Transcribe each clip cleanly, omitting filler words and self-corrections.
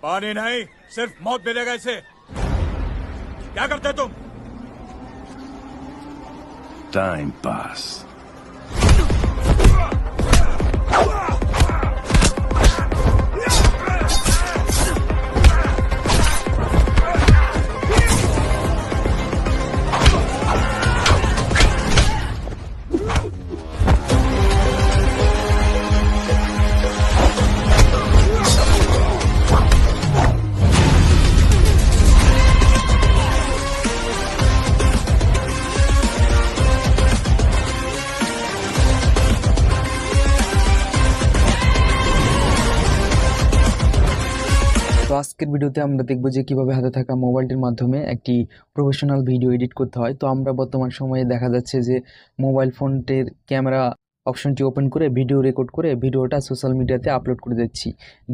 पानी नहीं, सिर्फ मौत मिलेगा इसे। क्या करते तुम? Time pass. তো আজকের ভিডিওতে আমরা দেখব যে কিভাবে হাতে থাকা মোবাইলটির মাধ্যমে একটি প্রফেশনাল ভিডিও এডিট করতে হয়। তো আমরা বর্তমান সময়ে দেখা যাচ্ছে যে মোবাইল ফোনটির ক্যামেরা অপশনটি ওপেন করে ভিডিও রেকর্ড করে ভিডিওটা সোশ্যাল মিডিয়াতে আপলোড করে দিচ্ছি।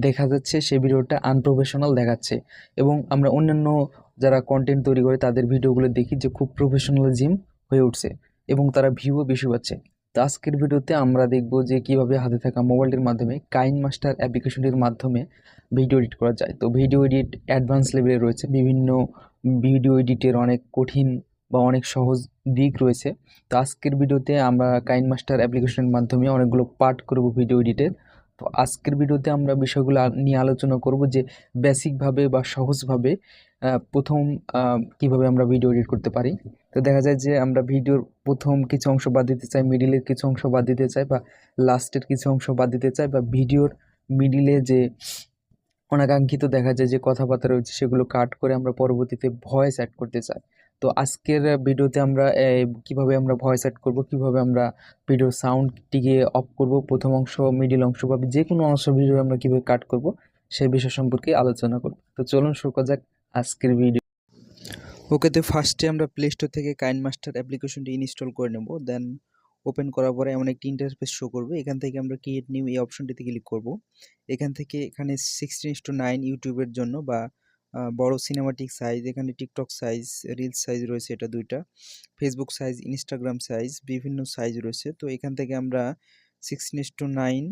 দেখা যাচ্ছে সেই ভিডিওটা আনপ্রফেশনাল দেখাচ্ছে এবং আমরা অন্যান্য যারা কন্টেন্ট তৈরি করে তাদের ভিডিওগুলো দেখি যে খুব প্রফেশনালিজম হয়ে উঠছে এবং তারা ভিউও বেশি পাচ্ছে। তো আজকের ভিডিওতে আমরা দেখব যে কিভাবে হাতে থাকা মোবাইলটির মাধ্যমে কাইনমাস্টার অ্যাপ্লিকেশনটির মাধ্যমে ভিডিও এডিট করা যায়। তো ভিডিও এডিট অ্যাডভান্স লেভেলে রয়েছে, বিভিন্ন ভিডিও এডিটের অনেক কঠিন বা অনেক সহজ দিক রয়েছে। তো আজকের ভিডিওতে আমরা কাইনমাস্টার অ্যাপ্লিকেশনের মাধ্যমে অনেকগুলো পার্ট করব ভিডিও এডিটের। তো আজকের ভিডিওতে আমরা বিষয়গুলো নিয়ে আলোচনা করব যে বেসিকভাবে বা সহজভাবে প্রথম কিভাবে আমরা ভিডিও এডিট করতে পারি। তো দেখা যায় যে আমরা ভিডিওর প্রথম কিছু অংশ বাদ দিতে চাই, মিডিলের কিছু অংশ বাদ দিতে চাই, বা লাস্টের কিছু অংশ বাদ দিতে চাই, বা ভিডিওর মিডিলে যে অনাকাঙ্ক্ষিত দেখা যায় যে কথাবার্তা রয়েছে সেগুলো কাট করে আমরা পরবর্তীতে ভয়েস অ্যাড করতে চাই। তো আজকের ভিডিওতে আমরা কিভাবে আমরা ভয়েস অ্যাড করব, কিভাবে আমরা ভিডিওর সাউন্ডটিকে অফ করব, প্রথম অংশ, মিডিল অংশ বা যে কোনো অংশ ভিডিও আমরা কীভাবে কাট করব সেই বিষয় সম্পর্কে আলোচনা করব। তো চলুন শুরু করা যাক আজকের ভিডিও। ওকে, তো ফার্স্টে আমরা প্লে স্টোর থেকে কাইনমাস্টার অ্যাপ্লিকেশনটি ইনস্টল করে নেব। দেন ওপেন করার পরে এমন একটি ইন্টারফেস শো করবে। এখান থেকে আমরা ক্রিয়েট নিউ এই অপশনটিতে ক্লিক করব। এখান থেকে এখানে 16:9 ইউটিউবের জন্য বা বড় সিনেমাটিক সাইজ, এখানে টিকটক সাইজ, রিলস সাইজ রয়েছে এটা দুইটা, ফেসবুক সাইজ, ইনস্টাগ্রাম সাইজ, বিভিন্ন সাইজ রয়েছে। তো এখান থেকে আমরা 16:9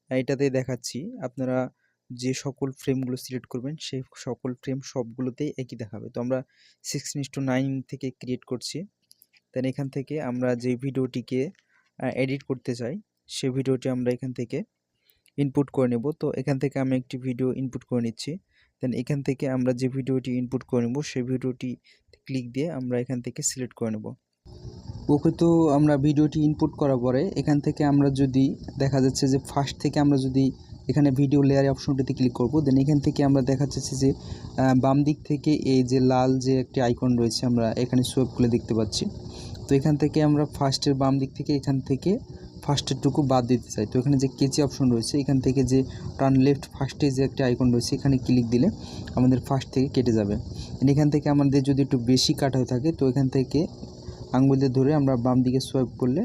এটাতে দেখাচ্ছি। আপনারা যে সকল ফ্রেমগুলো সিলেক্ট করবেন সেই সকল ফ্রেম সবগুলোতেই একই দেখাবে। তো আমরা 16:9 থেকে ক্রিয়েট করছি। দেন এখান থেকে আমরা যে ভিডিওটিকে এডিট করতে চাই সেই ভিডিওটি আমরা এখান থেকে ইনপুট করে নেব। তো এখান থেকে আমি একটি ভিডিও ইনপুট করে নিচ্ছি। দেন এখান থেকে আমরা যে ভিডিওটি ইনপুট করে নেব সেই ভিডিওটি ক্লিক দিয়ে আমরা এখান থেকে সিলেক্ট করে নেব। ওকে, তো আমরা ভিডিওটি ইনপুট করার পরে এখান থেকে আমরা যদি দেখা যাচ্ছে যে ফার্স্ট থেকে আমরা যদি এখানে ভিডিও লেয়ার অপশনটিতে ক্লিক করব, দেন এখান থেকে আমরা দেখা যাচ্ছে যে বাম দিক থেকে এই যে লাল যে একটি আইকন রয়েছে আমরা এখানে সোয়েপ করে দেখতে পাচ্ছি। তো এখান থেকে আমরা ফার্স্টের বাম দিক থেকে এখান থেকে ফার্স্টেরটুকু বাদ দিতে চাই। তো এখানে যে কেচি অপশন রয়েছে এখান থেকে যে টার্ন লেফট ফার্স্টে যে একটা আইকন রয়েছে এখানে ক্লিক দিলে আমাদের ফার্স্ট থেকে কেটে যাবে। এখান থেকে আমাদের যদি একটু বেশি কাট হয়ে থাকে তো এখান থেকে আঙুল দিয়ে ধরে আমরা বাম দিকে সোয়াইপ করলে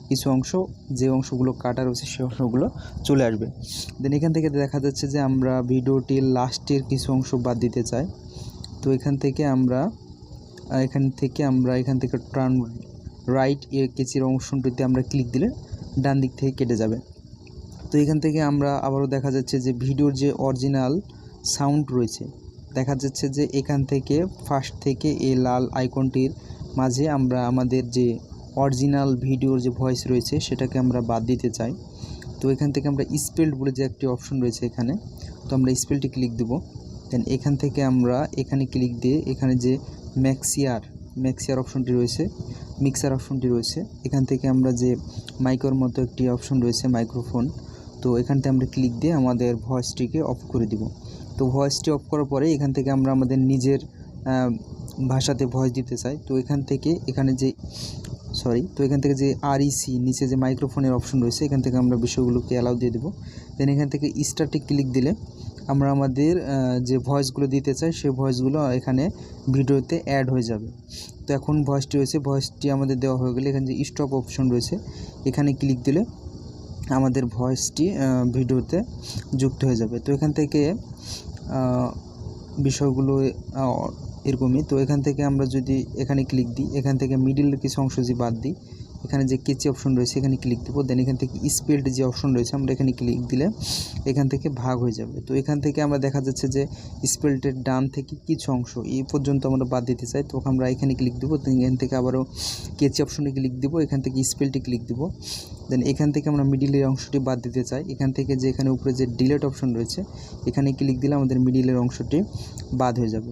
কিছু অংশ, যে অংশগুলো কাটা রয়েছে সেই অংশগুলো চলে আসবে। দেন এখান থেকে দেখা যাচ্ছে যে আমরা ভিডিওটির লাস্টের কিছু অংশ বাদ দিতে চাই। তো এখান থেকে আমরা এখান থেকে টার্ন রাইট কেচির অংশটিতে আমরা ক্লিক দিলে ডান দিক থেকে কেটে যাবে। তো এখান থেকে আমরা আবারও দেখা যাচ্ছে যে ভিডিওর যে অরিজিনাল সাউন্ড রয়েছে দেখা যাচ্ছে যে এখান থেকে ফার্স্ট থেকে এই লাল আইকনটির মাঝে আমরা আমাদের যে অরিজিনাল ভিডিওর যে ভয়েস রয়েছে সেটাকে আমরা বাদ দিতে চাই। তো এখান থেকে আমরা স্পেলড বলে যে একটি অপশন রয়েছে এখানে, তো আমরা স্পেলটি ক্লিক দেব। দেন এখান থেকে আমরা এখানে ক্লিক দিয়ে এখানে যে ম্যাক্সিয়ার অপশনটি রয়েছে, মিক্সার অপশনটি রয়েছে, এখান থেকে আমরা যে মাইকের মতো একটি অপশন রয়েছে মাইক্রোফোন, তো এখানতে আমরা ক্লিক দিয়ে আমাদের ভয়েসটিকে অফ করে দিব। তো ভয়েসটি অফ করার পরে এখান থেকে আমরা আমাদের নিজের ভাষাতে ভয়েস দিতে চাই। তো এখান থেকে যে আরইসি নিচে যে মাইক্রোফোনের অপশন রয়েছে এখান থেকে আমরা বিষয়গুলোকে অ্যালাউ দিয়ে দেবো। দেন এখান থেকে স্টার্টে ক্লিক দিলে আমরা আমাদের যে ভয়েসগুলো দিতে চাই সেই ভয়েসগুলো এখানে ভিডিওতে অ্যাড হয়ে যাবে। তো এখন ভয়েসটি আমাদের দেওয়া হয়ে গেলে এখানে যে স্টপ অপশন রয়েছে এখানে ক্লিক দিলে আমাদের ভয়েসটি ভিডিওতে যুক্ত হয়ে যাবে। তো এখান থেকে বিষয়গুলো এরকমই। তো এখান থেকে আমরা যদি এখানে ক্লিক দিই, এখান থেকে মিডিলের কিছু অংশ যদি বাদ দিই এখানে যে কেচি অপশন রয়েছে এখানে ক্লিক দেবো। দেন এখান থেকে স্পেলড যে অপশন রয়েছে আমরা এখানে ক্লিক দিলে এখান থেকে ভাগ হয়ে যাবে। তো এখান থেকে আমরা দেখা যাচ্ছে যে স্পেলটের ডান থেকে কিছু অংশ এই পর্যন্ত আমরা বাদ দিতে চাই, তো আমরা এখানে ক্লিক দেবো। তো এখান থেকে আবারও কেচি অপশনে ক্লিক দেবো, এখান থেকে স্পেলটি ক্লিক দেবো। দেন এখান থেকে আমরা মিডিলের অংশটি বাদ দিতে চাই, এখান থেকে যে এখানে উপরে যে ডিলেট অপশন রয়েছে এখানে ক্লিক দিলে আমাদের মিডিলের অংশটি বাদ হয়ে যাবে।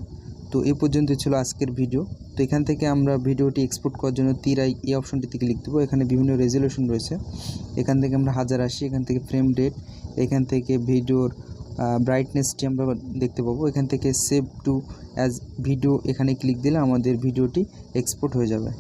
তো এই পর্যন্ত ছিল আজকের ভিডিও। তো এখান থেকে আমরা ভিডিওটি এক্সপোর্ট করার জন্য এই অপশনটিতে ক্লিক দেবো। এখানে বিভিন্ন রেজলিউশন রয়েছে, এখান থেকে আমরা 1080, এখান থেকে ফ্রেম রেট, এখান থেকে ভিডিওর ব্রাইটনেসটি আমরা দেখতে পাবো। এখান থেকে সেভ টু অ্যাজ ভিডিও এখানে ক্লিক দিলে আমাদের ভিডিওটি এক্সপোর্ট হয়ে যাবে।